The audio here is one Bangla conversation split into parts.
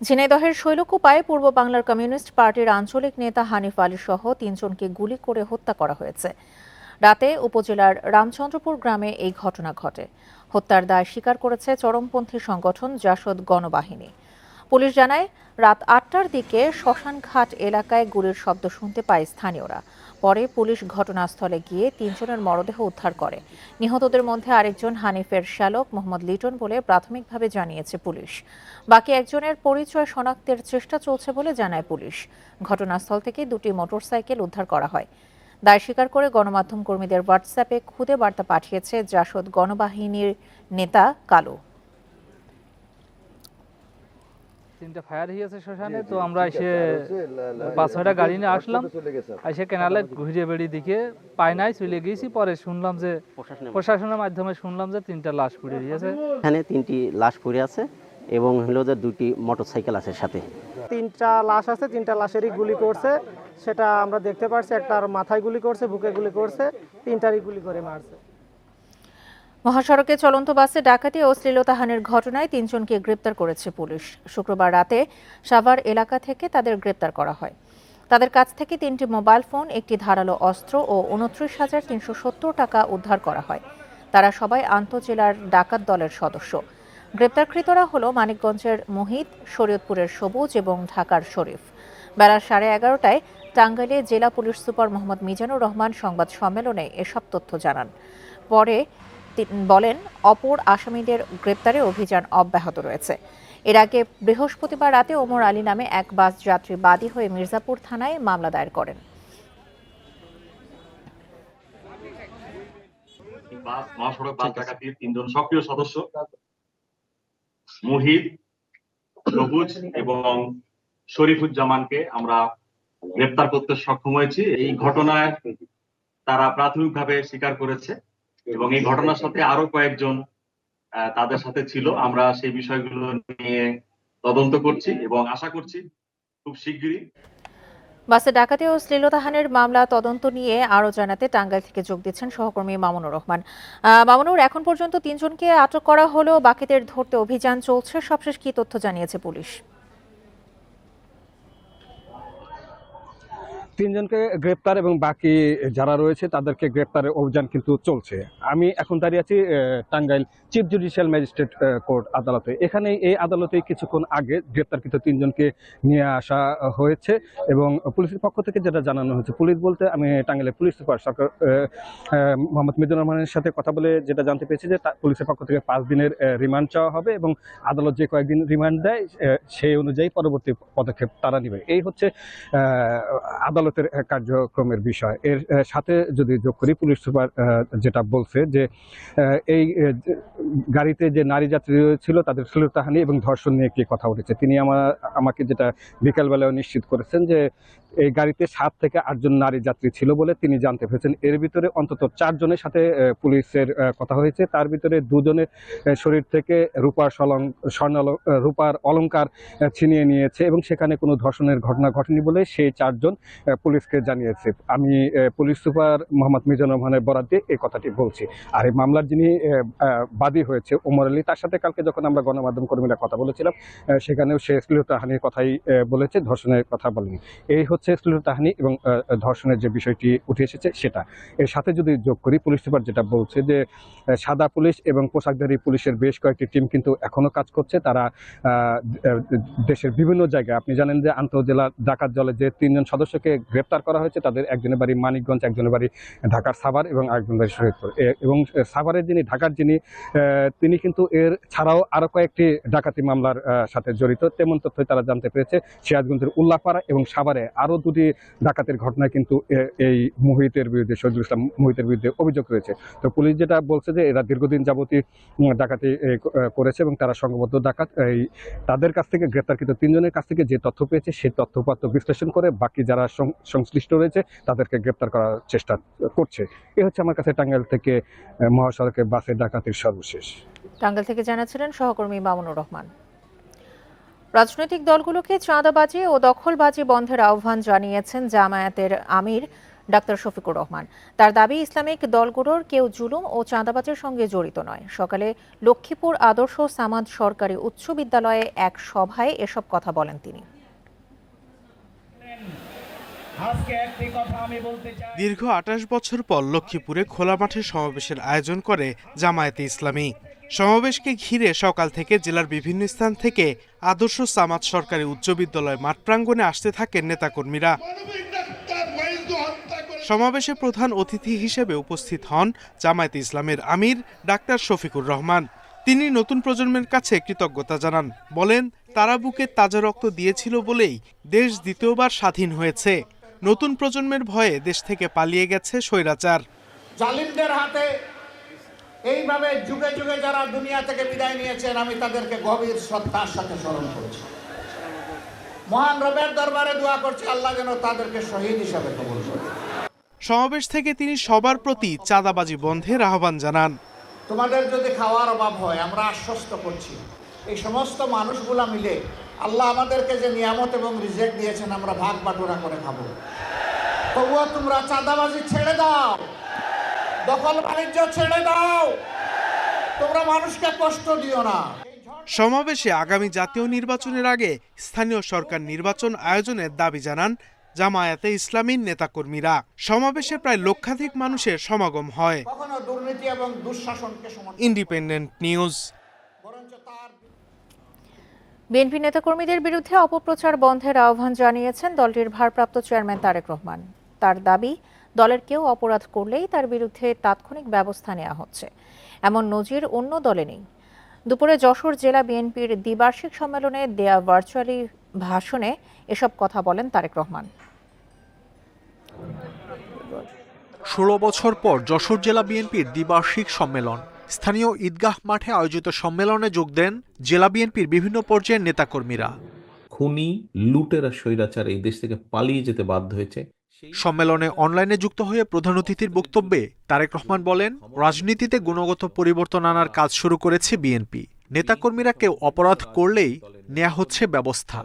ঝিনাইদহের শৈলকুপায় পূর্ব বাংলার কমিউনিস্ট পার্টির আঞ্চলিক নেতা হানিফ আলী সহ ৩ জনকে গুলি করে হত্যা করা হয়েছে। রাতে উপজেলার রামচন্দ্রপুর গ্রামে এই ঘটনা ঘটে। হত্যার দায় স্বীকার করেছে চরমপন্থী সংগঠন জাসদ গণবাহিনী। পুলিশ জানায়, রাত ৮টার দিকে শ্মশানঘাট এলাকায় গুলির শব্দ শুনতে পায় স্থানীয়রা। পরে পুলিশ ঘটনাস্থলে গিয়ে ৩ জনের মরদেহ উদ্ধার করে। নিহতদের মধ্যে আরেকজন হানিফের শ্যালক মোহাম্মদ লিটন বলে প্রাথমিকভাবে জানিয়েছে পুলিশ। বাকি একজনের পরিচয় শনাক্তের চেষ্টা চলছে বলে জানায় পুলিশ। ঘটনাস্থল থেকে 2টি মোটরসাইকেল উদ্ধার করা হয়। দায় স্বীকার করে গণমাধ্যম কর্মীদের হোয়াটসঅ্যাপে খুদে বার্তা পাঠিয়েছে জাসদ গণবাহিনীর নেতা কালু। 3টা ফায়ার হয়েছে শ্মশানে, তো আমরা এসে 5-6টা গাড়ি নিয়ে আসলাম। এসে কেনালে ঘুরিয়ে বেড়িয়ে দিকে পাই নাই, চলে গিয়েছি। পরে শুনলাম যে প্রশাসনের মাধ্যমে শুনলাম যে 3টা লাশ পড়ে গিয়েছে। এখানে 3টি লাশ পড়ে আছে এবং হলো যে 2টি মোটরসাইকেল আছে সাথে। 3টা লাশ আছে, 3টা লাশেরই গুলি করছে, সেটা আমরা দেখতে পাচ্ছি। একটার মাথায় গুলি করছে, বুকে গুলি করছে, 3টারই গুলি করে মারছে। মহাসড়কে চলন্ত বাসে ডাকাতি ও শ্লীলতাহানির ঘটনায় 3 জনকে গ্রেপ্তার করেছে পুলিশ। শুক্রবার রাতে সাভার এলাকা থেকে তাদের গ্রেপ্তার করা হয়। তাদের কাছ থেকে 3টি মোবাইল ফোন, একটি ধারালো অস্ত্র ও 29,370 টাকা উদ্ধার করা হয়। তারা সবাই আন্তঃজেলার ডাকাত দলের সদস্য। গ্রেপ্তারকৃতরা হল মানিকগঞ্জের মোহিত, শরীয়তপুরের সবুজ এবং ঢাকার শরীফ। বেলা 11:30টায় টাঙ্গাইলে জেলা পুলিশ সুপার মোহাম্মদ মিজানুর রহমান সংবাদ সম্মেলনে এসব তথ্য জানান। পরে বলেন, অপর আসামিদের গ্রেপ্তারে অভিযান অব্যাহত রয়েছে। এর আগে বৃহস্পতিবার রাতে ওমর আলী নামে এক বাস যাত্রী বাদী হয়ে মির্জাপুর থানায় মামলা দায়ের করেন। মহাসড়ক বাস ডাকাতির 3 জন সক্রিয় সদস্য মুহিত, সবুজ এবং শরীফুজ্জামানকে আমরা গ্রেপ্তার করতে সক্ষম হয়েছি। এই ঘটনায় তারা প্রাথমিকভাবে স্বীকার করেছে এবং এই ঘটনার সাথে আরো কয়েকজন তাদের সাথে ছিল। আমরা সেই বিষয়গুলো নিয়ে তদন্ত করছি এবং আশা করছি খুব শিগগিরই। বাসে ডাকাতি ও শ্লীলতাহানির মামলা তদন্ত নিয়ে আরো জানাতে টাঙ্গাইল থেকে যোগ দিচ্ছেন সহকর্মী মামুনুর রহমান। মামুনুর, এখন পর্যন্ত 3 জনকে আটক করা হলেও বাকিদের ধরতে অভিযান চলছে। সবশেষ কি তথ্য জানিয়েছে পুলিশ? 3 জনকে গ্রেপ্তার এবং বাকি যারা রয়েছে তাদেরকে গ্রেপ্তারের অভিযান কিন্তু চলছে। আমি এখন দাঁড়িয়ে আছি Tangail chief judicial magistrate court আদালতে। এখানে এই আদালতে কিছুক্ষণ আগে গ্রেপ্তারকৃত 3 জনকে নিয়ে আসা হয়েছে এবং পুলিশের পক্ষ থেকে যেটা জানানো হয়েছে, পুলিশ বলতে আমি টাঙ্গাইলের পুলিশ সুপার সরকার মোহাম্মদ মিজানুর রহমানের সাথে কথা বলে যেটা জানতে পেরেছি যে পুলিশের পক্ষ থেকে 5 দিনের রিমান্ড চাওয়া হবে এবং আদালত যে কয়েকদিন রিমান্ড দেয় সেই অনুযায়ী পরবর্তী পদক্ষেপ তারা নেবে। এই হচ্ছে আদালতের কার্যক্রমের বিষয়। এর সাথে যদি যোগ করি, পুলিশ সুপার যেটা বলছে যে এই গাড়িতে যে নারী যাত্রী ছিল তাদের শ্লীলতাহানি এবং ধর্ষণ নিয়ে কি কথা উঠেছে। তিনি আমাকে যেটা বিকালবেলায় নিশ্চিত করেছেন যে এই গাড়িতে 7 থেকে 8 জন নারী যাত্রী ছিল বলে তিনি জানতে পেরেছেন। এর ভিতরে অন্তত 4 জনের সাথে পুলিশের কথা হয়েছে। তার ভিতরে 2 জনের শরীর থেকে রূপার অলংকার ছিনিয়ে নিয়েছে এবং সেখানে কোনো ধর্ষণের ঘটনা ঘটেনি বলে সেই 4 জন পুলিশকে জানিয়েছে। আমি পুলিশ সুপার মোহাম্মদ মিজানুর রহমানের বরাত দিয়ে এই কথাটি বলছি। আর এই মামলার যিনি বাদী হয়েছে ওমর আলী, তার সাথে কালকে যখন আমরা গণমাধ্যম কর্মীরা কথা বলেছিলাম সেখানেও সে শ্লীলতাহানির কথাই বলেছে, ধর্ষণের কথা বলেনি। এই হচ্ছে শ্লীলতাহানি এবং ধর্ষণের যে বিষয়টি উঠে এসেছে সেটা। এর সাথে যদি যোগ করি, পুলিশ সুপার যেটা বলছে যে সাদা পুলিশ এবং পোশাকধারী পুলিশের বেশ কয়েকটি টিম কিন্তু এখনো কাজ করছে। তারা দেশের বিভিন্ন জায়গায়, আপনি জানেন যে আন্তঃজেলা ডাকাত দলে যে 3 জন সদস্যকে গ্রেপ্তার করা হয়েছে তাদের একজনের বাড়ি মানিকগঞ্জ, একজনের বাড়ি ঢাকার সাভার এবং আরেকজন বাড়ি শরীয়তপুর। এবং সাভারের যিনি, ঢাকার যিনি, তিনি কিন্তু এর ছাড়াও আরো কয়েকটি ডাকাতি মামলার সাথে জড়িত। তেমন তথ্য তারা জানতে পেরেছে। সিরাজগঞ্জের উল্লাপাড়া এবং সাভারে আরো 2টি ডাকাতির ঘটনায় কিন্তু এই মুহিতের বিরুদ্ধে, শহীদুল ইসলাম মুহিতের বিরুদ্ধে অভিযোগ রয়েছে। তো পুলিশ যেটা বলছে যে এরা দীর্ঘদিন যাবতীয় ডাকাতি করেছে এবং তারা সংঘবদ্ধ ডাকাত। তাদের কাছ থেকে গ্রেপ্তারকৃত 3 জনের কাছ থেকে যে তথ্য পেয়েছে সেই তথ্যপাত্র বিশ্লেষণ করে বাকি যারা সংশ্লিষ্ট রয়েছে তাদেরকে গ্রেপ্তার করার চেষ্টা করছে। এ হচ্ছে আমার কাছে টাঙ্গাইল থেকে মহাসড়কে বাসের ডাকাতির সর্বশেষ। টাঙ্গাইল থেকে জানাচ্ছিলেন সহকর্মী মামুনুর রহমান। রাজনৈতিক দলগুলোকে চাঁদাবাজি ও দখলবাজি বন্ধের আহ্বান জানিয়েছেন জামায়াতের আমির ডাক্তার শফিকুর রহমান। তার দাবি, ইসলামিক দলগুলোর কেউ জুলুম ও চাঁদাবাজির সঙ্গে জড়িত নয়। সকালে লক্ষ্মীপুর আদর্শ সামাদ সরকারি উচ্চ বিদ্যালয়ে এক সভায় এসব কথা বলেন তিনি। দীর্ঘ ২৮ বছর পর লক্ষ্মীপুরে খোলা মাঠে সমাবেশের আয়োজন করে জামায়াতে ইসলামী। সমাবেশকে ঘিরে সকাল থেকে জেলার বিভিন্ন স্থান থেকে আদর্শ সামাদ সরকারি উচ্চ বিদ্যালয় মাঠ প্রাঙ্গণে আসতে থাকেন নেতাকর্মীরা। সমাবেশে প্রধান অতিথি হিসেবে উপস্থিত হন জামায়াতে ইসলামের আমির ডাক্তার শফিকুর রহমান। তিনি নতুন প্রজন্মের কাছে কৃতজ্ঞতা জানান। বলেন, তারা বুকে তাজা রক্ত দিয়েছিল বলেই দেশ দ্বিতীয়বার স্বাধীন হয়েছে। নতুন প্রজন্মের ভয়ে দেশ থেকে পালিয়ে গেছে স্বৈরাচার। জালিমদের হাতে এইভাবে যুগে যুগে যারা দুনিয়া থেকে বিদায় নিয়েছেন, আমি তাদেরকে গভীর শ্রদ্ধার সাথে স্মরণ করছি। মহান রবের দরবারে দোয়া করছি, আল্লাহ যেন তাদেরকে শহীদ হিসাবে কবুল করে। সমাবেশ থেকে তিনি সবার প্রতি চাঁদাবাজি বন্ধের আহ্বান জানান। তোমাদের যদি খাওয়ার অভাব হয়, আমরা আশ্বস্ত করছি, এই সমস্ত মানুষগুলা মিলে আল্লাহ আমাদেরকে যে নিয়ামত এবং রিজেক্ট দিয়েছেন, আমরা ভাগ বাটোয়ারা করে খাবো। তবুও তোমরা চাঁদাবাজি ছেড়ে দাও, দখল বাণিজ্য ছেড়ে দাও, তোমরা মানুষকে কষ্ট দিও না। সমাবেশে আগামী জাতীয় নির্বাচনের আগে স্থানীয় সরকার নির্বাচন আয়োজনের দাবি জানান জামায়াতে ইসলামীর নেতাকর্মীরা। সমাবেশে প্রায় লক্ষাধিক মানুষের সমাগম হয়। কখনো দুর্নীতি এবং দুঃশাসনকে সমর্থন। Independent news. বিএনপি নেতাকর্মীদের বিরুদ্ধে অপপ্রচার বন্ধের আহ্বান জানিয়েছেন দলটির ভারপ্রাপ্ত চেয়ারম্যান তারেক রহমান। তার দাবি, দলের কেউ অপরাধ করলেই তার বিরুদ্ধে তাৎক্ষণিক ব্যবস্থা নেওয়া হচ্ছে। এমন নজির অন্য দলে নেই। দুপুরে যশোর জেলা বিএনপির দ্বিবার্ষিক সম্মেলনে দেয়া ভার্চুয়ালি ভাষণে এসব কথা বলেন তারেক রহমান। ১৬ বছর পর যশোর জেলা বিএনপির দ্বিবার্ষিক সম্মেলন। স্থানীয় ঈদগাহ মাঠে আয়োজিত সম্মেলনে যোগ দেন জেলা বিএনপির বিভিন্ন পর্যায়ের নেতাকর্মীরা। খুনি, লুটেরা, স্বৈরাচার এই দেশ থেকে পালিয়ে যেতে বাধ্য হয়েছে। সম্মেলনে অনলাইনে যুক্ত হয়ে প্রধান অতিথির বক্তব্যে তারেক রহমান বলেন, রাজনীতিতে গুণগত পরিবর্তন আনার কাজ শুরু করেছে বিএনপি। নেতাকর্মীরা কেউ অপরাধ করলেই নেওয়া হচ্ছে ব্যবস্থা।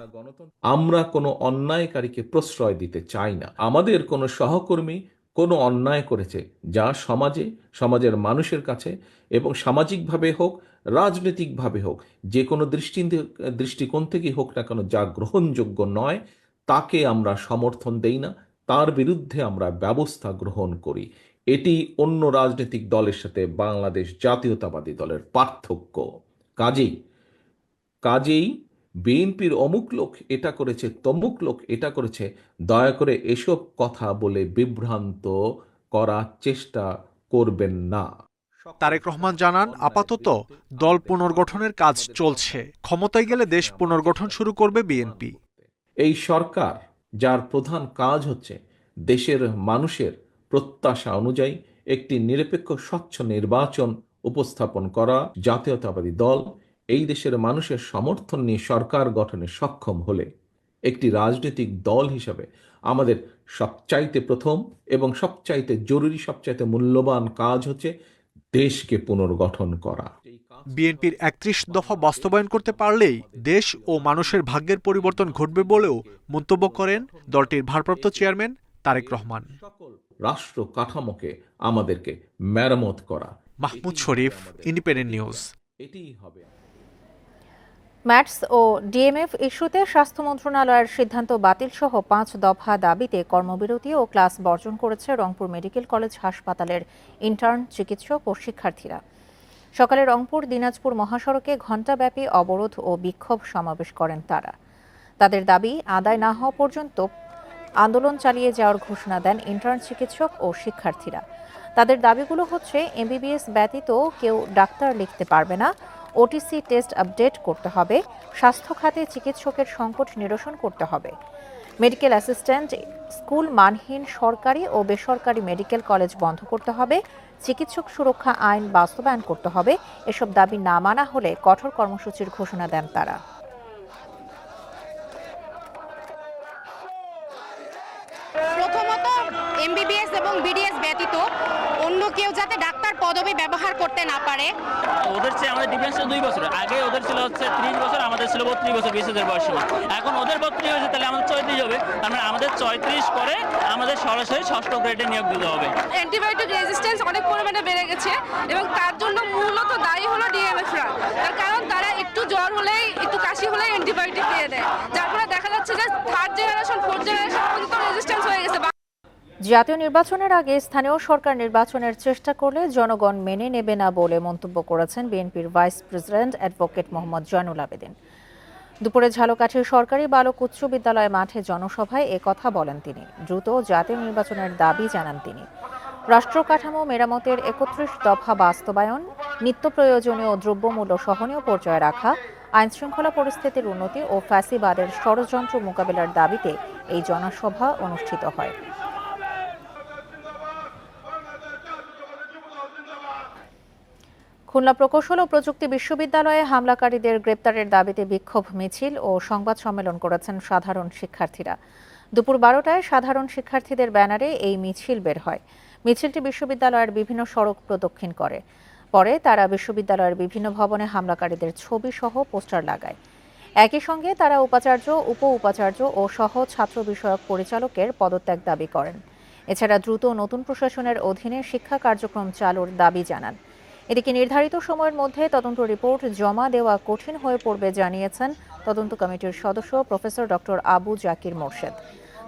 আমরা কোনো অন্যায়কারীকে প্রশ্রয় দিতে চাই না। আমাদের কোনো সহকর্মী কোনো অন্যায় করেছে, যা সমাজের মানুষের কাছে এবং সামাজিকভাবে হোক, রাজনৈতিকভাবে হোক, যে কোনো দৃষ্টিকোণ থেকে হোক না কেন, যা গ্রহণযোগ্য নয়, তাকে আমরা সমর্থন দেই না, তার বিরুদ্ধে আমরা ব্যবস্থা গ্রহণ করি। এটি অন্য রাজনৈতিক দলের সাথে বাংলাদেশ জাতীয়তাবাদী দলের পার্থক্য। কাজেই বিএনপির অমুক লোক এটা করেছে, তমুক লোক এটা করেছে, দয়া করে এসব কথা বলে বিভ্রান্ত করার চেষ্টা করবেন না। তারেক রহমান জানান, আপাতত দল পুনর্গঠনের কাজ চলছে। ক্ষমতায় গেলে দেশ পুনর্গঠন শুরু করবে বিএনপি। এই সরকার, যার প্রধান কাজ হচ্ছে দেশের মানুষের প্রত্যাশা অনুযায়ী একটি নিরপেক্ষ স্বচ্ছ নির্বাচন উপস্থাপন করা, জাতীয়তাবাদী দল এই দেশের মানুষের সমর্থন নিয়ে সরকার গঠনে সক্ষম হলে একটি রাজনৈতিক দল হিসাবে আমাদের সবচাইতে প্রথম এবং সবচাইতে জরুরি, সবচাইতে মূল্যবান কাজ হচ্ছে দেশকে পুনর্গঠন করা। বিএনপির ৩১ দফা বাস্তবায়ন করতে পারলেই দেশ ও মানুষের ভাগ্যের পরিবর্তন ঘটবে বলেও মন্তব্য করেন দলটির ভারপ্রাপ্ত চেয়ারম্যান তারেক রহমান। রাষ্ট্র কাঠামোকে আমাদেরকে মেরামত করা। মাহমুদ শরীফ, ইন্ডিপেন্ডেন্ট নিউজ। এটিই হবে। ম্যাটস ও ডিএমএফ ইস্যুতে স্বাস্থ্য মন্ত্রণালয়ের সিদ্ধান্ত বাতিল সহ ৫ দফা দাবিতে কর্মবিরতি ও ক্লাস বর্জন করেছে রংপুর মেডিকেল কলেজ হাসপাতালের ইন্টার্ন চিকিৎসক ও শিক্ষার্থীরা। সকালে রংপুর দিনাজপুর মহাসড়কে ঘণ্টাব্যাপী অবরোধ ও বিক্ষোভ সমাবেশ করেন তারা। তাদের দাবি আদায় না হওয়া পর্যন্ত আন্দোলন চালিয়ে যাওয়ার ঘোষণা দেন ইন্টার্ন চিকিৎসক ও শিক্ষার্থীরা। তাদের দাবিগুলো হচ্ছে, এমবিবিএস ব্যতীত কেউ ডাক্তার লিখতে পারবে না, ওটিসি টেস্ট আপডেট করতে হবে, স্বাস্থ্য খাতে চিকিৎসকের সংকট নিরসন করতে হবে, মেডিকেল অ্যাসিস্ট্যান্ট স্কুল মানহীন সরকারি ও বেসরকারি মেডিকেল কলেজ বন্ধ করতে হবে, চিকিৎসক সুরক্ষা আইন বাস্তবায়ন করতে হবে। এসব দাবি না মানা হলে কঠোর কর্মসূচির ঘোষণা দেন তারা। প্রথমত এমবিবিএস এবং বিডিএস ব্যতীত অন্য কেউ যাতে ডাক্তার পদবি ব্যবহার করতে না পারে। ওদের চেয়ে আমাদের ডিফারেন্স 2 বছর। আগে ওদের ছিল হচ্ছে 30 বছর, আমাদের ছিল 32 বছর বিএসএস বয়স সীমা। এখন ওদের 32 হয়েছে, তাহলে আমাদের 34 হবে। আমরা আমাদের 34 করে আমাদের সরাসরি 6ষ্ঠ গ্রেডে নিয়োগ দিতে হবে। অ্যান্টিবায়োটিক রেজিস্ট্যান্স অনেক পরিমাণে বেড়ে গেছে এবং তার জন্য মূলত দায়ী হলো ডিএমএফরা। তার কারণ তারা একটু জ্বর হলেই, একটু কাশি হলেই অ্যান্টিবায়োটিক দিয়ে দেয়, যার ফলে দেখা যাচ্ছে যে 3rd জেনারেশন 4th জেনারেশন পর্যন্ত রেজিস্ট্যান্স হয়ে গেছে। জাতীয় নির্বাচনের আগে স্থানীয় সরকার নির্বাচনের চেষ্টা করলে জনগণ মেনে নেবে না বলে মন্তব্য করেছেন বিএনপির vice president advocate Mohammad Zainul Abedin. দুপুরে ঝালকাঠির সরকারি বালক উচ্চ বিদ্যালয় মাঠে জনসভায় কথা বলেন তিনি। দ্রুত জাতীয় নির্বাচনের দাবি জানান তিনি। রাষ্ট্র কাঠামো মেরামতের 31 দফা বাস্তবায়ন, নিত্য প্রয়োজনীয় দ্রব্যমূল্য সহনীয় পর্যায়ে রাখা, আইনশৃঙ্খলা পরিস্থিতির উন্নতি ও ফ্যাসিবাদের ষড়যন্ত্র মোকাবেলার দাবিতে এই জনসভা অনুষ্ঠিত হয়। খুলনা প্রকৌশল ও প্রযুক্তি বিশ্ববিদ্যালয়ে হামলাকারীদের গ্রেপ্তারের দাবিতে বিক্ষোভ মিছিল ও সংবাদ সম্মেলন করেছেন সাধারণ শিক্ষার্থীরা। দুপুর 12টায় সাধারণ শিক্ষার্থীদের ব্যানারে এই মিছিল বের হয়। মিছিলটি বিশ্ববিদ্যালয়ের বিভিন্ন সড়ক প্রদক্ষিণ করে। পরে তারা বিশ্ববিদ্যালয়ের বিভিন্ন ভবনে হামলাকারীদের ছবি সহ পোস্টার লাগায়। একই সঙ্গে তারা উপাচার্য, উপ উপাচার্য ও সহ ছাত্র বিষয়ক পরিচালকের পদত্যাগ দাবি করেন। এছাড়া দ্রুত নতুন প্রশাসনের অধীনে শিক্ষা কার্যক্রম চালুর দাবি জানান। এদিকে নির্ধারিত সময়ের মধ্যে তদন্ত রিপোর্ট জমা দেওয়া কঠিন হয়ে পড়বে জানিয়েছেন তদন্ত কমিটির সদস্য প্রফেসর ডক্টর আবু জাকির মোর্শেদ।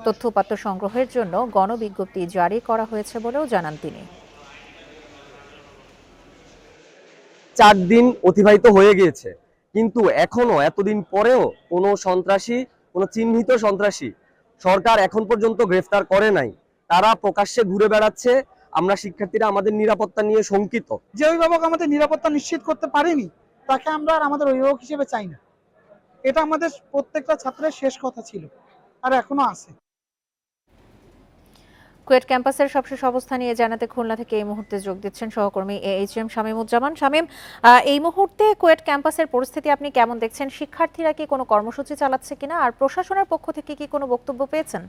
তথ্য-উপাত্ত সংগ্রহের জন্য গণবিজ্ঞপ্তি জারি করা হয়েছে বলেও জানান তিনি। 4 দিন অতিবাহিত হয়ে গিয়েছে, কিন্তু এখনো এতদিন পরেও কোনো সন্ত্রাসী, কোনো চিহ্নিত সন্ত্রাসী সরকার এখন পর্যন্ত গ্রেফতার করে নাই। তারা প্রকাশ্যে ঘুরে বেড়াচ্ছে। আমরা শিক্ষার্থীরা আমাদের নিরাপত্তা নিয়ে শঙ্কিত। যে অভিভাবক আমাদের নিরাপত্তা নিশ্চিত করতে পারেনি, তাকে আমরা আর আমাদের অভিভাবক হিসেবে চাই না। এটা আমাদের প্রত্যেকটা ছাত্রের শেষ কথা ছিল, আর এখনো আছে। কুয়েট ক্যাম্পাসের সবশেষ অবস্থা নিয়ে জানাতে খুলনা থেকে এই মুহূর্তে যোগ দিচ্ছেন সহকর্মী AHM শামীমুজ্জামান। শামীম, এই মুহূর্তে কুয়েট ক্যাম্পাসের পরিস্থিতি আপনি কেমন দেখছেন? শিক্ষার্থীরা কি কোনো কর্মসূচি চালাচ্ছে কিনা, আর প্রশাসনের পক্ষ থেকে কি কোনো বক্তব্য পেয়েছেন?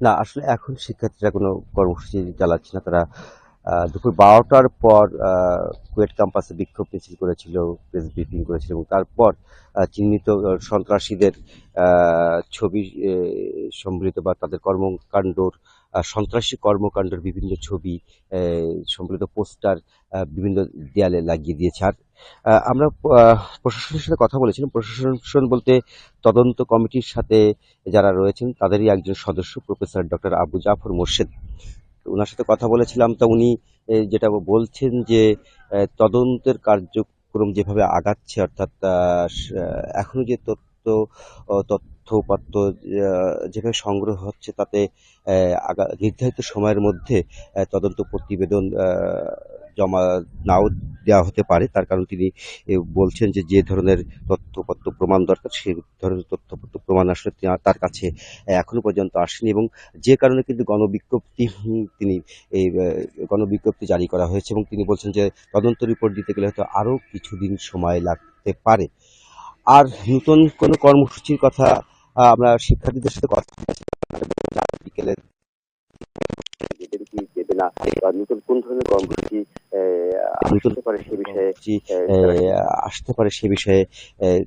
না, আসলে এখন শিক্ষার্থীরা কোনো কর্মসূচি চালাচ্ছে না। তারা দুপুর 12টার পর কুয়েট ক্যাম্পাসে বিক্ষোভ মিছিল করেছিল, প্রেস ব্রিফিং করেছিল এবং তারপর চিহ্নিত সন্ত্রাসীদের ছবি সম্বলিত বা তাদের কর্মকাণ্ডর সন্ত্রাসী কর্মকাণ্ডের বিভিন্ন ছবি সম্বলিত পোস্টার বিভিন্ন দেয়ালে লাগিয়ে দিয়েছে। আর আমরা প্রশাসনের সাথে কথা বলেছিলাম। প্রশাসন বলতে তদন্ত কমিটির সাথে যারা রয়েছেন তাদেরই একজন সদস্য প্রফেসর ডক্টর আবু জাফর মোর্শেদ। ওনার সাথে কথা বলেছিলাম, তা উনি যেটা বলছেন যে তদন্তের কার্যক্রম যেভাবে আগাচ্ছে, অর্থাৎ এখনো যে তথ্য-উপাত্ত যেভাবে সংগ্রহ হচ্ছে, তাতে নির্ধারিত সময়ের মধ্যে তদন্ত প্রতিবেদন জমা নাও দেওয়া হতে পারে। তার কারণ তিনি বলছেন যে ধরনের তথ্যপত্র প্রমাণ দরকার, সেই ধরনের তথ্যপত্র প্রমাণ আসলে তার কাছে এখনো পর্যন্ত আসেনি এবং যে কারণে কিন্তু তিনি এই গণবিজ্ঞপ্তি জারি করা হয়েছে এবং তিনি বলছেন যে তদন্ত রিপোর্ট দিতে গেলে হয়তো আরও কিছুদিন সময় লাগতে পারে। আর নতুন কোনো কর্মসূচির কথা আমরা শিক্ষার্থীদের সাথে কথা বিকেলে দেবে না, নতুন কোন ধরনের কর্মসূচি আসতে পারে সে বিষয়ে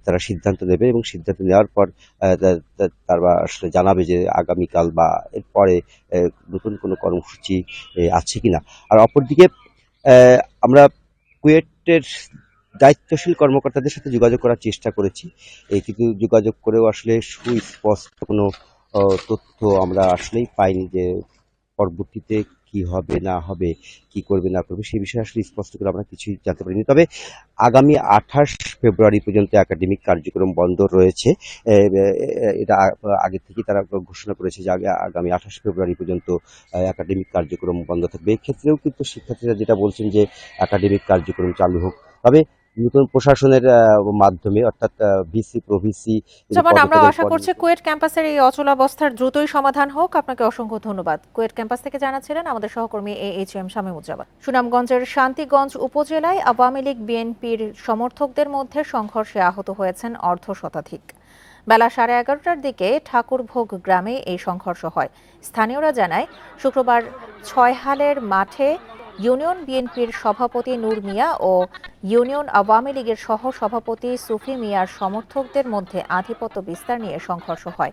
তারা সিদ্ধান্ত নেবে এবং সিদ্ধান্ত নেওয়ার পর তারা আসলে জানাবে যে আগামীকাল বা এরপরে নতুন কোনো কর্মসূচি আছে কিনা। আর অপরদিকে আমরা কুয়েটের দায়িত্বশীল কর্মকর্তাদের সাথে যোগাযোগ করার চেষ্টা করেছি, কিন্তু যোগাযোগ করেও আসলে সুস্পষ্ট কোনো তথ্য আমরা আসলেই পাইনি যে পরবর্তীতে কি হবে না হবে, কি করবে না করবে, সেই বিষয়ে আসলে স্পষ্ট করে আমরা কিছুই জানতে পারিনি। তবে আগামী 28 ফেব্রুয়ারি পর্যন্ত একাডেমিক কার্যক্রম বন্ধ রয়েছে। এটা আগে থেকে তারা ঘোষণা করেছে যে আগামী 28 ফেব্রুয়ারি পর্যন্ত একাডেমিক কার্যক্রম বন্ধ থাকবে। এক্ষেত্রেও কিন্তু শিক্ষার্থীরা যেটা বলছেন যে একাডেমিক কার্যক্রম চালু হোক, তবে নতুন প্রশাসনের মাধ্যমে, অর্থাৎ ভিসি প্রভিসি। যেমন আমরা আশা করছি কুয়েট ক্যাম্পাসের এই অচলাবস্থার দ্রুতই সমাধান হোক। আপনাকে অসংখ্য ধন্যবাদ। কুয়েট ক্যাম্পাস থেকে জানাচ্ছিলেন আমাদের সহকর্মী AHM শামীমুজ্জামান। সুনামগঞ্জের শান্তিগঞ্জ উপজেলায় আওয়ামী লীগ বিএনপির সমর্থকদের মধ্যে সংঘর্ষে আহত হয়েছেন অর্ধশতাধিক। বেলা 11:30টার দিকে ঠাকুরভোগ গ্রামে এই সংঘর্ষ হয়। স্থানীয়রা জানায়, শুক্রবার ছয়হালের মাঠে ইউনিয়ন বিএনপির সভাপতি নূর মিয়া ও ইউনিয়ন আওয়ামী লীগের সহ সভাপতি সুফি মিয়ার সমর্থকদের মধ্যে আধিপত্য বিস্তার নিয়ে সংঘর্ষ হয়।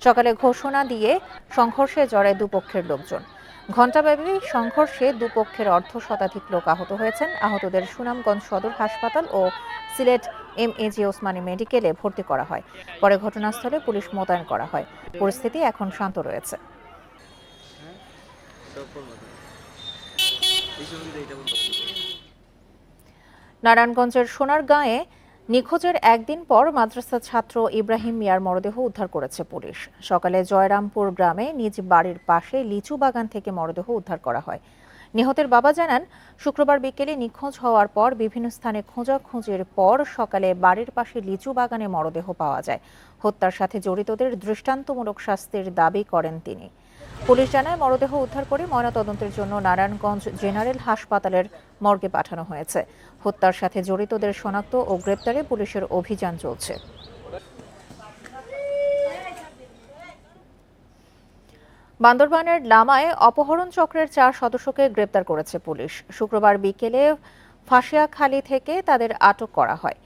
সকালে ঘোষণা দিয়ে সংঘর্ষে জড়ায় দুপক্ষের লোকজন। ঘণ্টাব্যাপী সংঘর্ষে দুপক্ষের অর্ধশতাধিক লোক আহত হয়েছেন। আহতদের সুনামগঞ্জ সদর হাসপাতাল ও সিলেট এমএজি ওসমানী মেডিকেলে ভর্তি করা হয়। পরে ঘটনাস্থলে পুলিশ মোতায়েন করা হয়। পরিস্থিতি এখন শান্ত রয়েছে। নারায়ণগঞ্জের সোনারগাঁয়ে নিখোঁজের একদিন পর মাদ্রাসা ছাত্র ইব্রাহিম মিয়ার মরদেহ উদ্ধার করেছে পুলিশ। সকালে জয়রামপুর গ্রামে নিজ বাড়ির পাশে লিচু বাগান থেকে মরদেহ উদ্ধার করা হয়। নিহতের বাবা জানান, শুক্রবার বিকেলে নিখোঁজ হওয়ার পর বিভিন্ন স্থানে খোঁজাখুঁজির পর সকালে বাড়ির পাশে লিচু বাগানে মরদেহ পাওয়া যায়। হত্যার সাথে জড়িতদের দৃষ্টান্তমূলক শাস্তির দাবি করেন তিনি। পুলিশ জানায়, মরদেহ উদ্ধার করে ময়নাতদন্তের জন্য নারায়ণগঞ্জ জেনারেল হাসপাতালের মর্গে পাঠানো হয়েছে। হত্যার সাথে জড়িতদের শনাক্ত ও গ্রেপ্তারে পুলিশের অভিযান চলছে। বান্দরবানের লামায় অপহরণ চক্রের 4 সদস্যকে গ্রেপ্তার করেছে পুলিশ। শুক্রবার বিকেলে ফাঁসিয়াখালী থেকে তাদের আটক করা হয়।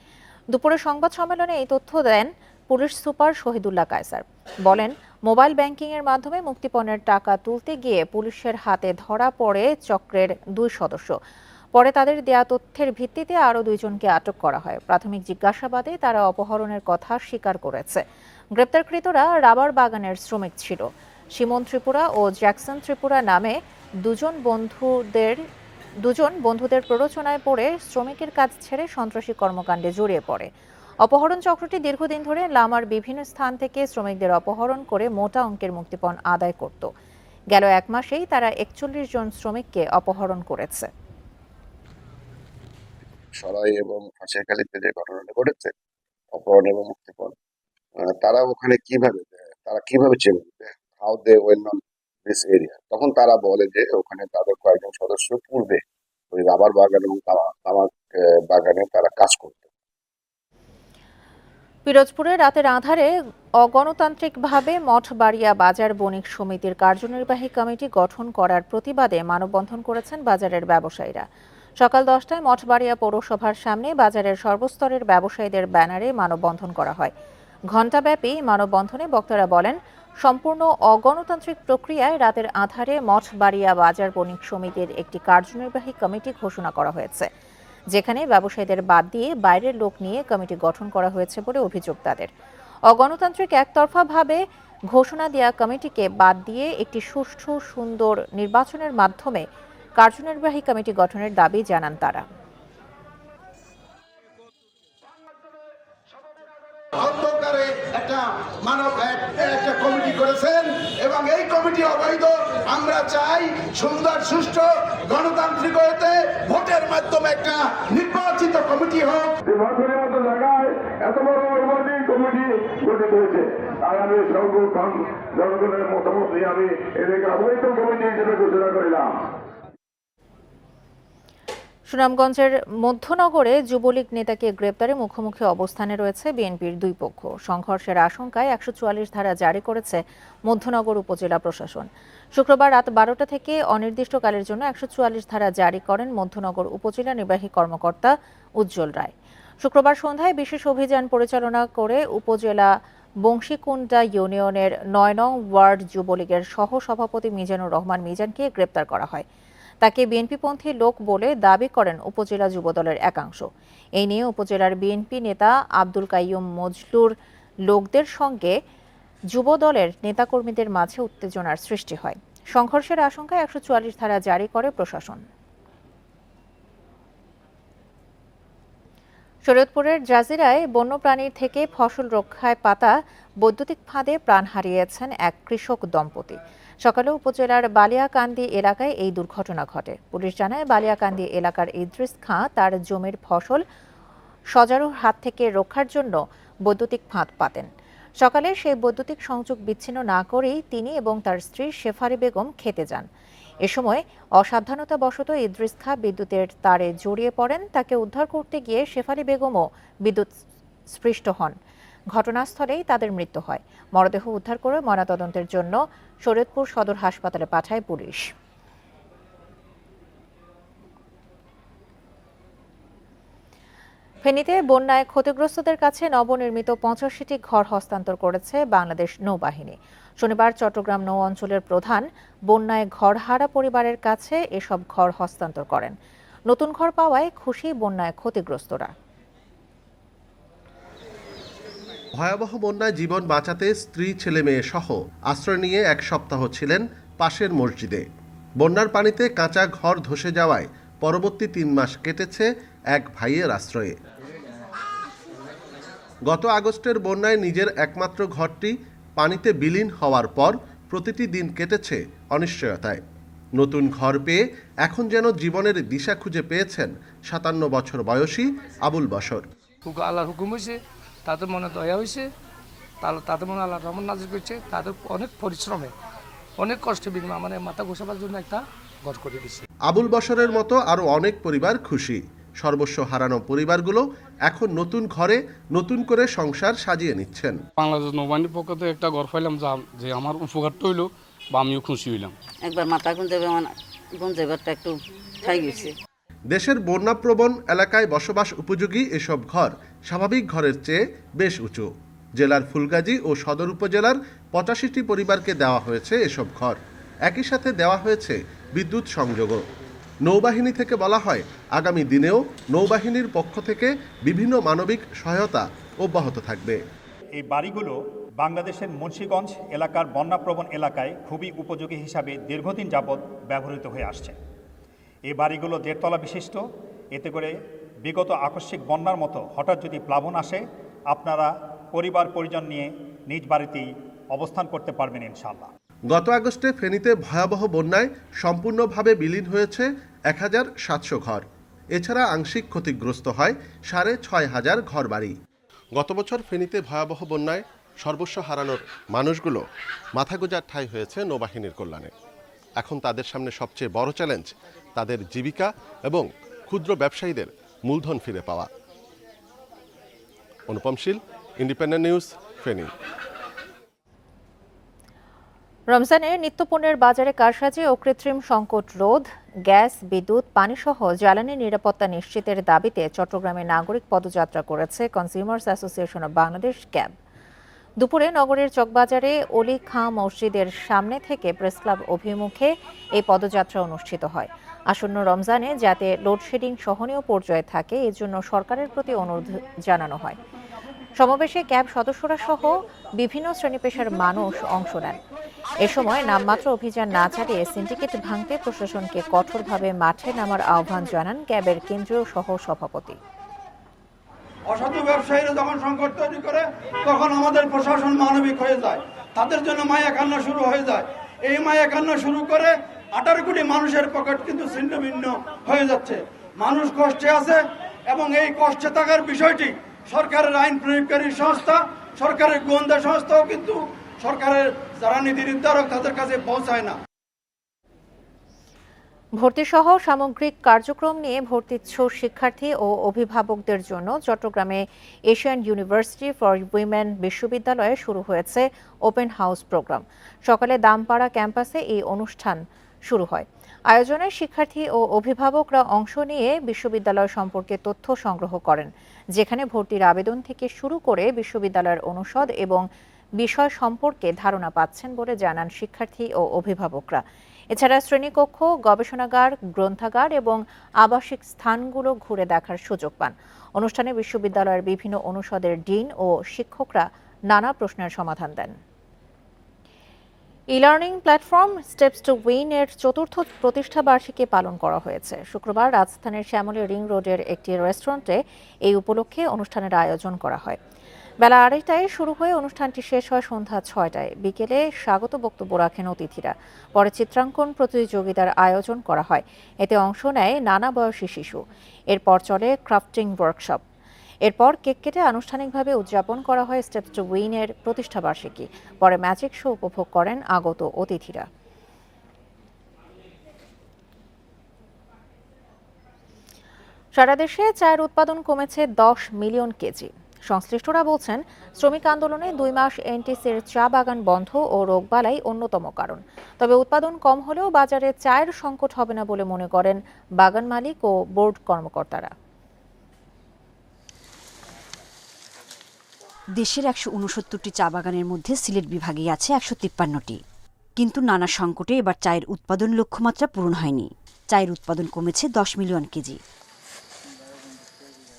দুপুরে সংবাদ সম্মেলনে এই তথ্য দেন পুলিশ সুপার শহীদুল্লাহ কায়সার। বলেন, মোবাইল ব্যাংকিংয়ের মাধ্যমে মুক্তিপণের টাকা তুলতে গিয়ে পুলিশের হাতে ধরা পড়ে চক্রের 2 সদস্য। পরে তাদের দেয়া তথ্যের ভিত্তিতে আরও 2 জনকে আটক করা হয়। প্রাথমিক জিজ্ঞাসাবাদে তারা অপহরণের কথা স্বীকার করেছে। গ্রেপ্তারকৃতরা রাবার বাগানের শ্রমিক ছিল। সিমন ত্রিপুরা ও জ্যাকসন ত্রিপুরা নামে দুজন বন্ধুদের প্ররোচনায় পড়ে শ্রমিকের কাজ ছেড়ে সন্ত্রাসী কর্মকাণ্ডে জড়িয়ে পড়ে। অপহরণ চক্রটি দীর্ঘদিন ধরে লামার বিভিন্ন স্থান থেকে শ্রমিকদের অপহরণ করে মোটা অঙ্কের মুক্তিপণ আদায় করত। গেল 1 মাসেই তারা 41 জন শ্রমিককে অপহরণ করেছে। সরাই এবং ফাঁসিয়াখালীতে যে ঘটনাটা ঘটেছে, অপহরণ এবং মুক্তিপণ, তারা ওখানে কিভাবে চেনে, how they well known this area, তখন তারা বলে যে ওখানে তাদের কয়েকজন সদস্য পূর্বে ওই রাবার বাগান এবং তামাক বাগানে তারা কাজ করত। পিরোজপুরে রাতের আঁধারে অগণতান্ত্রিকভাবে মঠবাড়িয়া বাজার বণিক সমিতির কার্যনির্বাহী কমিটি গঠন করার প্রতিবাদে মানববন্ধন করেছেন বাজারের ব্যবসায়ীরা। সকাল 10টায় মঠবাড়িয়া পৌরসভার সামনে বাজারের সর্বস্তরের ব্যবসায়ীদের ব্যানারে মানববন্ধন করা হয়। ঘণ্টাব্যাপী মানববন্ধনে বক্তারা বলেন, সম্পূর্ণ অগণতান্ত্রিক প্রক্রিয়ায় রাতের আঁধারে মঠবাড়িয়া বাজার বণিক সমিতির একটি কার্যনির্বাহী কমিটি ঘোষণা করা হয়েছে, যেখানে ব্যবসায়ীদের বাদ দিয়ে বাইরের লোক নিয়ে কমিটি গঠন করা হয়েছে বলে অভিযোগ তাদের। অগণতান্ত্রিক একতরফাভাবে ঘোষণা দেওয়া কমিটিকে বাদ দিয়ে একটি সুষ্ঠু সুন্দর নির্বাচনের মাধ্যমে কার্যনির্বাহী কমিটি গঠনের দাবি জানান তারা। অন্ধকারে একটা কমিটি করেছেন এবং এই কমিটি অবৈধ। আমরা চাই সুন্দর সুষ্ঠু গণতান্ত্রিক হতে ভোটের মাধ্যমে একটা নির্বাচিত কমিটি হোক। জায়গায় এত বড় কমিটি গঠিত হয়েছে, তাই আমি সর্বক্ষণ জনগণের মতামত নিয়ে আমি এদেরকে অবৈধ কমিটি হিসেবে ঘোষণা করিলাম। সুনামগঞ্জের মধ্যনগরে যুবলীগ নেতাকে গ্রেপ্তারে মুখোমুখি অবস্থানে রয়েছে বিএনপির 2 পক্ষ। সংঘর্ষের আশঙ্কায় 144 ধারা জারি করেছে মধ্যনগর উপজেলা প্রশাসন। শুক্রবার রাত 12টা থেকে অনির্দিষ্টকালের জন্য 144 ধারা জারি করেন মধ্যনগর উপজেলা নির্বাহী কর্মকর্তা উজ্জ্বল রায়। শুক্রবার সন্ধ্যায় বিশেষ অভিযান পরিচালনা করে উপজেলা বংশীকুণ্ডা ইউনিয়নের 9 নং ওয়ার্ড যুবলীগের সহ সভাপতি মিজানুর রহমান মিজানকে গ্রেপ্তার করা হয়। তাকে বিএনপিপন্থী লোক বলে দাবি করেন উপজেলা যুবদলের একাংশ। এই নিয়ে উপজেলার বিএনপি নেতা আব্দুল কাইয়ুম মজলুর লোকদের সঙ্গে যুবদলের নেতাকর্মীদের মাঝে উত্তেজনার সৃষ্টি হয়। সংঘর্ষের আশঙ্কায় 144 ধারা জারি করে প্রশাসন। শরীয়তপুরের জাজিরায় বন্যপ্রাণীর থেকে ফসল রক্ষায় পাতা বৈদ্যুতিক ফাঁদে প্রাণ হারিয়েছেন এক কৃষক দম্পতি। সকালে উপজেলার বালিয়াকান্দি এলাকায় এই দুর্ঘটনা ঘটে। পুলিশ জানায়, বালিয়াকান্দি এলাকার ইদ্রিস খাঁ তার জমির ফসল সজারুর হাত থেকে রক্ষার জন্য বৈদ্যুতিক ফাঁদ পাতেন। সকালে সেই বৈদ্যুতিক সংযোগ বিচ্ছিন্ন না করেই তিনি এবং তার স্ত্রী শেফারি বেগম খেতে যান। এ সময় অসাবধানতাবশত ইদ্রিস খাঁ বিদ্যুতের তারে জড়িয়ে পড়েন। তাকে উদ্ধার করতে গিয়ে শেফারি বেগমও বিদ্যুৎ স্পৃষ্ট হন। ঘটনাস্থলেই তাদের মৃত্যু হয়। মরদেহ উদ্ধার করে ময়নাতদন্তের জন্য শরীয়তপুর সদর হাসপাতালে পাঠায় পুলিশ। ফেনীতে বন্যায় ক্ষতিগ্রস্তদের কাছে নবনির্মিত ৮৫টি ঘর হস্তান্তর করেছে বাংলাদেশ নৌবাহিনী। শনিবার চট্টগ্রাম নৌ অঞ্চলের প্রধান বন্যায় ঘরহারা পরিবারের কাছে এসব ঘর হস্তান্তর করেন। নতুন ঘর পাওয়ায় খুশি বন্যায় ক্ষতিগ্রস্তরা। ভয়াবহ বন্যায় জীবন বাঁচাতে স্ত্রী ছেলে মেয়ে সহ আশ্রয় নিয়ে এক সপ্তাহ ছিলেন পাশের মসজিদে। বন্যার পানিতে কাঁচা ঘর ধসে যাওয়ায় পরবর্তী ৩ মাস কেটেছে এক ভাইয়ের আশ্রয়ে। গত আগস্টের বন্যায় নিজের একমাত্র ঘরটি পানিতে বিলীন হওয়ার পর প্রতিটি দিন কেটেছে অনিশ্চয়তায়। নতুন ঘর পেয়ে এখন যেন জীবনের দিশা খুঁজে পেয়েছেন ৫৭ বছর বয়সী আবুল বশর। আল্লাহর হুকুম হয়েছে, তাদের মনে দয়া হয়েছে, তাদের মনে আল্লাহ রহমত নাজিল করছে, তাদের অনেক পরিশ্রমে অনেক কষ্টের বিনিময়ে মানে মাথা ঘোষাবার জন্য একটা ঘর করে দিচ্ছে। আবুল বশরের মতো আরও অনেক পরিবার খুশি। সর্বস্ব হারানো পরিবারগুলো এখন নতুন ঘরে নতুন করে সংসার সাজিয়ে নিচ্ছেন। বাংলাদেশ নৌবাহিনীর পক্ষ থেকে একটা ঘর পাইলাম যে আমার উপকারটা হইলো বা আমিও খুশি হইলাম। একবার মাথা গুঞ্জাইবারটা একটু খাই গেছে। দেশের বন্যাপ্রবণ এলাকায় বসবাস উপযোগী এসব ঘর স্বাভাবিক ঘরের চেয়ে বেশ উঁচু। জেলার ফুলগাজী ও সদর উপজেলার ৮৫টি পরিবারকে দেওয়া হয়েছে এসব ঘর। একই সাথে দেওয়া হয়েছে বিদ্যুৎ সংযোগও। নৌবাহিনী থেকে বলা হয় আগামী দিনেও নৌবাহিনীর পক্ষ থেকে বিভিন্ন মানবিক সহায়তা অব্যাহত থাকবে। এই বাড়িগুলো বাংলাদেশের মুন্সিগঞ্জ এলাকার বন্যাপ্রবণ এলাকায় খুবই উপযোগী হিসাবে দীর্ঘদিন যাবৎ ব্যবহৃত হয়ে আসছে। এই বাড়িগুলো ১.৫ তলা বিশিষ্ট। এতে করে বিগত আকস্মিক বন্যার মতো হঠাৎ যদি প্লাবন আসে আপনারা পরিবার পরিজন নিয়ে নিজ বাড়িতেই অবস্থান করতে পারবেন ইনশাআল্লাহ। গত আগস্টে ফেনীতে ভয়াবহ বন্যায় সম্পূর্ণভাবে বিলীন হয়েছে ১৭০০ ঘর। এছাড়া আংশিক ক্ষতিগ্রস্ত হয় ৬৫০০ ঘরবাড়ি। গত বছর ফেনীতে ভয়াবহ বন্যায় সর্বস্ব হারানোর মানুষগুলো মাথা গোঁজার ঠাঁই হয়েছে নৌবাহিনীর কল্যাণে। এখন তাদের সামনে সবচেয়ে বড় চ্যালেঞ্জ তাদের জীবিকা এবং ক্ষুদ্র ব্যবসায়ীদের মূলধন ফিরে পাওয়া। অনুপম শীল, ইন্ডিপেন্ডেন্ট নিউজ, ফেনী। রমজানে নিত্যপণ্যের বাজারে কারসাজি ও কৃত্রিম সংকট রোধ, গ্যাস, বিদ্যুৎ, পানিসহ জ্বালানি নিরাপত্তা নিশ্চিতের দাবিতে চট্টগ্রামে নাগরিক পদযাত্রা করেছে consumers association of Bangladesh cab. দুপুরে নগরের চকবাজারে অলি খাঁ মসজিদের সামনে থেকে প্রেসক্লাব অভিমুখে এই পদযাত্রা অনুষ্ঠিত হয়। আসন্ন রমজানে যাতে লোডশেডিং সহনীয় পর্যায়ে থাকে এজন্য সরকারের প্রতি অনুরোধ জানানো হয়। সমাবেশে ক্যাব সদস্যরা সহ বিভিন্ন শ্রেণী পেশার মানুষ অংশ নেন। এ সময় নামমাত্র অভিযান না চালিয়ে সিন্ডিকেট ভাঙতে প্রশাসনকে কঠোরভাবে মাঠে নামার আহ্বান জানান ক্যাবের কেন্দ্রীয় সহ সভাপতি। অসাধু ব্যবসায়ীরা যখন সংকট তৈরি করে তখন আমাদের প্রশাসন মানবিক হয়ে যায়, তাদের জন্য মায়া কান্না শুরু হয়ে যায়। এই মায়া কান্না শুরু করে 18 কোটি মানুষের পকেট কিন্তু ছিন্ন ভিন্ন হয়ে যাচ্ছে। মানুষ কষ্টে আছে এবং এই কষ্টে থাকার বিষয়টি সরকারের আইন প্রয়োগকারী সংস্থা, সরকারের গোয়েন্দা সংস্থাও কিন্তু সরকারের যারা নীতি নির্ধারক তাদের কাছে পৌঁছায় না। ভর্তিসহ সামগ্রিক কার্যক্রম নিয়ে ভর্তিচ্ছুর শিক্ষার্থী ও অভিভাবকদের জন্য চট্টগ্রামে এশিয়ান ইউনিভার্সিটি ফর উইমেন বিশ্ববিদ্যালয়ে শুরু হয়েছে ওপেন হাউস প্রোগ্রাম। সকালে দামপাড়া ক্যাম্পাসে এই অনুষ্ঠান শুরু হয়। আয়োজনে শিক্ষার্থী ও অভিভাবকরা অংশ নিয়ে বিশ্ববিদ্যালয় সম্পর্কে তথ্য সংগ্রহ করেন, যেখানে ভর্তির আবেদন থেকে শুরু করে বিশ্ববিদ্যালয়ের অনুষদ এবং বিষয় সম্পর্কে ধারণা পাচ্ছেন বলে জানান শিক্ষার্থী ও অভিভাবকরা। এছাড়া শ্রেণীকক্ষ, গবেষণাগার, গ্রন্থাগার এবং আবাসিক স্থানগুলো ঘুরে দেখার সুযোগ পান। অনুষ্ঠানে বিশ্ববিদ্যালয়ের বিভিন্ন অনুষদের ডিন ও শিক্ষকরা নানা প্রশ্নের সমাধান দেন। E-learning platform steps to win এর ৪র্থ প্রতিষ্ঠা বার্ষিকী পালন করা হয়েছে। শুক্রবার রাজধানীর শ্যামলী রিং রোডের একটি রেস্টুরেন্টে এই উপলক্ষে অনুষ্ঠানের আয়োজন করা হয়। বেলা ২:৩০টায় শুরু হয়ে অনুষ্ঠানটি শেষ হয় সন্ধ্যা ৬টায়। বিকেলে স্বাগত বক্তব্য রাখেন অতিথিরা। পরে চিত্রাঙ্কন প্রতিযোগিতার আয়োজন করা হয়। এতে অংশ নেয় নানা বয়সী শিশু। এরপর চলে ক্রাফটিং ওয়ার্কশপ। এরপর কেক কেটে আনুষ্ঠানিকভাবে উদযাপন করা হয় স্টেপস টু উইন এর প্রতিষ্ঠা বার্ষিকী। পরে ম্যাজিক শো উপভোগ করেন আগত অতিথিরা। সারা দেশে চায়ের উৎপাদন কমেছে 10 মিলিয়ন কেজি। সংশ্লিষ্টরা বলছেন, শ্রমিক আন্দোলনে 2 মাস এনটিসির চা বাগান বন্ধ ও রোগবালাই অন্যতম কারণ। তবে উৎপাদন কম হলেও বাজারে চায়ের সংকট হবে না বলে মনে করেন বাগান মালিক ও বোর্ড কর্মকর্তারা। দেশের 169টি চা বাগানের মধ্যে সিলেট বিভাগে আছে 153টি। কিন্তু নানা সংকটে এবার চায়ের উৎপাদন লক্ষ্যমাত্রা পূরণ হয়নি। চায়ের উৎপাদন কমেছে 10 মিলিয়ন কেজি।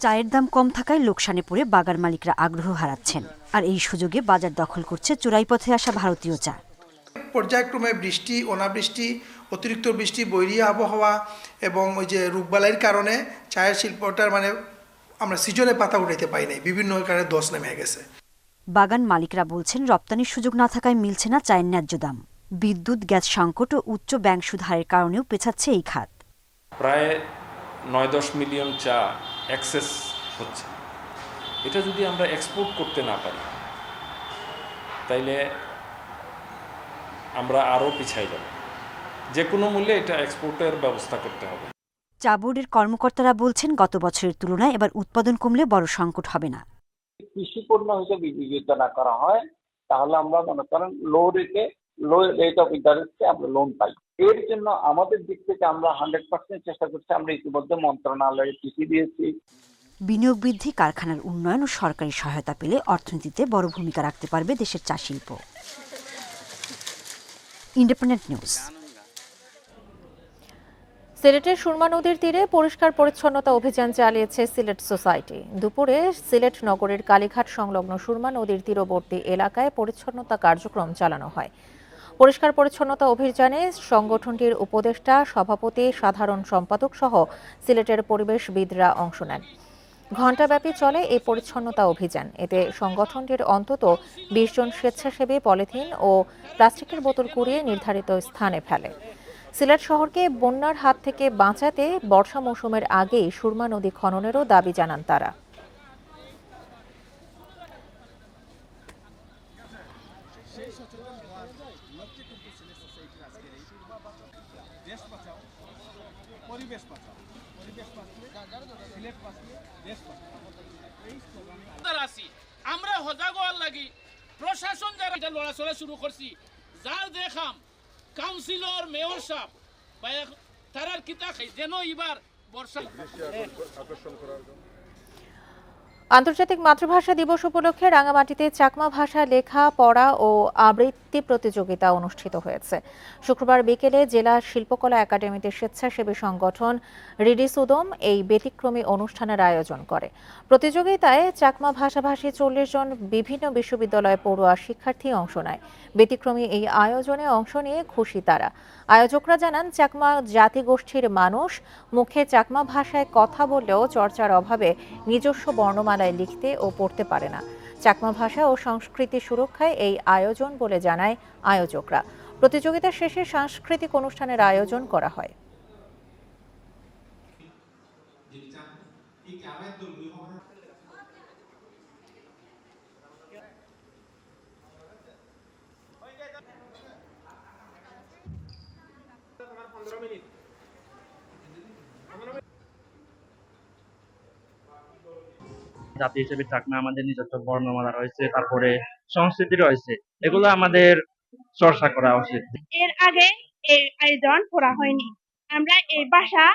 চায়ের দাম কম থাকায় লোকসানে পড়ে বাগান মালিকরা আগ্রহ হারাচ্ছেন। আর এই সুযোগে বাজার দখল করছে চোরাই পথে আসা ভারতীয় চা। পর্যায়ক্রমে বৃষ্টি, অনাবৃষ্টি, অতিরিক্ত বৃষ্টি, বৈরী আবহাওয়া এবং ওই যে রোগবালাইয়ের কারণে চায়ের শিল্পটার আমরা সিজনে পাতা উঠাইতে পাই নাই, বিভিন্ন কারণে দোষ নেমে গেছে। বাগান মালিকরা বলছেন, রপ্তানির সুযোগ না থাকায় মিলছে না চায়ের ন্যায্য দাম। বিদ্যুৎ, গ্যাস সংকট ও উচ্চ ব্যাংক সুদ হারের কারণেও পেছাচ্ছে এই খাত। প্রায় 9-10 মিলিয়ন চা এক্সেস হচ্ছে। এটা যদি আমরা এক্সপোর্ট করতে না পারি তাইলে আমরা আরও পিছাই যাব। যে কোনো মূল্যে এটা এক্সপোর্টের ব্যবস্থা করতে হবে। চা বোর্ডের কর্মকর্তারা বলছেন, গত বছরের তুলনায় এবার উৎপাদন কমলে বড় সংকট হবে না। কৃষি পণ্য হিসেবে বিবেচনা করা হয় তাহলে আমরা মনে করেন লো রেট অফ ইন্টারেস্টে আমরা লোন পাই। এর জন্য আমাদের দিক থেকে আমরা 100% চেষ্টা করছি। আমরা ইতিমধ্যে মন্ত্রণালয়ে চিঠি দিয়েছি। বিনিয়োগ বৃদ্ধি, কারখানার উন্নয়ন ও সরকারি সহায়তা পেলে অর্থনীতিতে বড় ভূমিকা রাখতে পারবে দেশের চা শিল্প। Independent news. সিলেটের সুরমা নদীর তীরে পরিষ্কার পরিচ্ছন্নতা অভিযান চালিয়েছে সিলেট সোসাইটি। দুপুরে সিলেট নগরের কালীঘাট সংলগ্ন সুরমা নদীর তীরবর্তী এলাকায় পরিচ্ছন্নতা কার্যক্রম চালানো হয়। পরিষ্কার পরিচ্ছন্নতা অভিযানে সংগঠনটির উপদেষ্টা, সভাপতি, সাধারণ সম্পাদক সহ সিলেটের পরিবেশবিদরা অংশ নেন। ঘণ্টাব্যাপী চলে এই পরিচ্ছন্নতা অভিযান। এতে সংগঠনটির অন্তত 20 জন স্বেচ্ছাসেবী পলিথিন ও প্লাস্টিকের বোতল কুড়িয়ে নির্ধারিত স্থানে ফেলে। সিলেট শহরকে বন্যার হাত থেকে বাঁচাতে বর্ষা মৌসুমের আগেই সুরমা নদী খননেরও দাবি জানান তারা। আমরা সজাগ হওয়ার লাগি প্রশাসন যারা এটা লড়াচড়া শুরু করছি, যার দেখাম কাউন্সিলর, মেয়র সাহেব বা তারার কিতা খাই যেন এবার বর্ষা। আন্তর্জাতিক মাতৃভাষা দিবস উপলক্ষে রাঙামাটিতে চাকমা ভাষা লেখা, পড়া ও আবৃত্তি প্রতিযোগিতা অনুষ্ঠিত হয়েছে। শুক্রবার বিকেলে জেলা শিল্পকলা একাডেমিতে স্বেচ্ছাসেবী সংগঠন রিডিস উদম এই ব্যতিক্রমী অনুষ্ঠানের আয়োজন করে। প্রতিযোগিতায় চাকমা ভাষাভাষী 40 জন বিভিন্ন বিশ্ববিদ্যালয় পড়ুয়া শিক্ষার্থী অংশ নেয়। ব্যতিক্রমী এই আয়োজনে অংশ নিয়ে খুশি তারা। আয়োজকরা জানান, চাকমা জাতিগোষ্ঠীর মানুষ মুখে চাকমা ভাষায় কথা বললেও চর্চার অভাবে নিজস্ব বর্ণমালায় লিখতে ও পড়তে পারে না। চাকমা ভাষা ও সংস্কৃতি সুরক্ষায় এই আয়োজন বলে জানায় আয়োজকরা। প্রতিযোগিতা শেষে সাংস্কৃতিক অনুষ্ঠানের আয়োজন করা হয়। জাতি হিসেবে চাকমা আমাদের নিজস্ব বর্ণমালা রয়েছে, তারপরে সংস্কৃতি রয়েছে, এগুলো আমাদের চর্চা করা উচিত। এর আগে এই আয়োজন করা হয়নি। আমরা এই ভাষা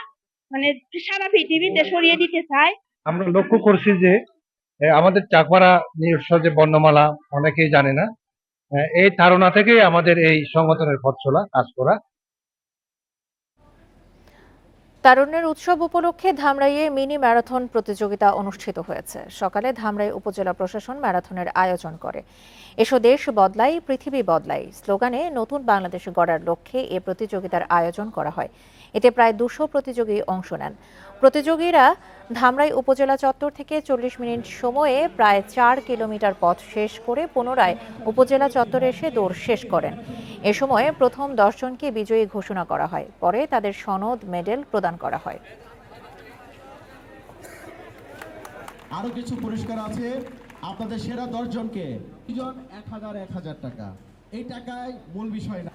সারা পৃথিবীতে ছড়িয়ে দিতে চাই। আমরা লক্ষ্য করছি যে আমাদের চাকমারা নিজস্ব যে বর্ণমালা অনেকেই জানে না। এই ধারণা থেকে আমাদের এই সংগঠনের পথ চলা, কাজ করা। তারুণ্যের উৎসব উপলক্ষে ধামরাইয়ে মিনি ম্যারাথন প্রতিযোগিতা অনুষ্ঠিত হয়েছে। সকালে ধামরাই উপজেলা প্রশাসন ম্যারাথনের আয়োজন করে। এসো দেশ বদলাই, পৃথিবী বদলাই স্লোগানে নতুন বাংলাদেশ গড়ার লক্ষ্যে এ প্রতিযোগিতার আয়োজন করা হয়। এতে প্রায় 200 প্রতিযোগী অংশ নেন। প্রতিযোগীরা ধামরাই উপজেলা চত্বর থেকে 40 মিনিট সময়ে প্রায় 4 কিলোমিটার পথ শেষ করে পুনরায় উপজেলা চত্বরে এসে দৌড় শেষ করেন। এ সময়ে প্রথম 10 জনকে বিজয়ী ঘোষণা করা হয়। পরে তাদের সনদ, মেডেল প্রদান করা হয়। আরো কিছু পুরস্কার আছে আপনাদের সেরা 10 জনকে। 1000 টাকা। এই টাকায় মূল বিষয় না।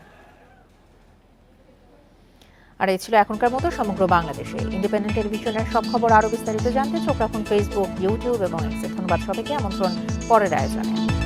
আর এই ছিল এখনকার মতো সমগ্র বাংলাদেশে ইন্ডিপেন্ডেন্ট টেলিভিশনের সব খবর আরও বিস্তারিত জানতে চোখ রাখুন ফেসবুক, ইউটিউব এবং এক্সে। ধন্যবাদ সবাইকে। আমন্ত্রণ পরের আয়োজনে।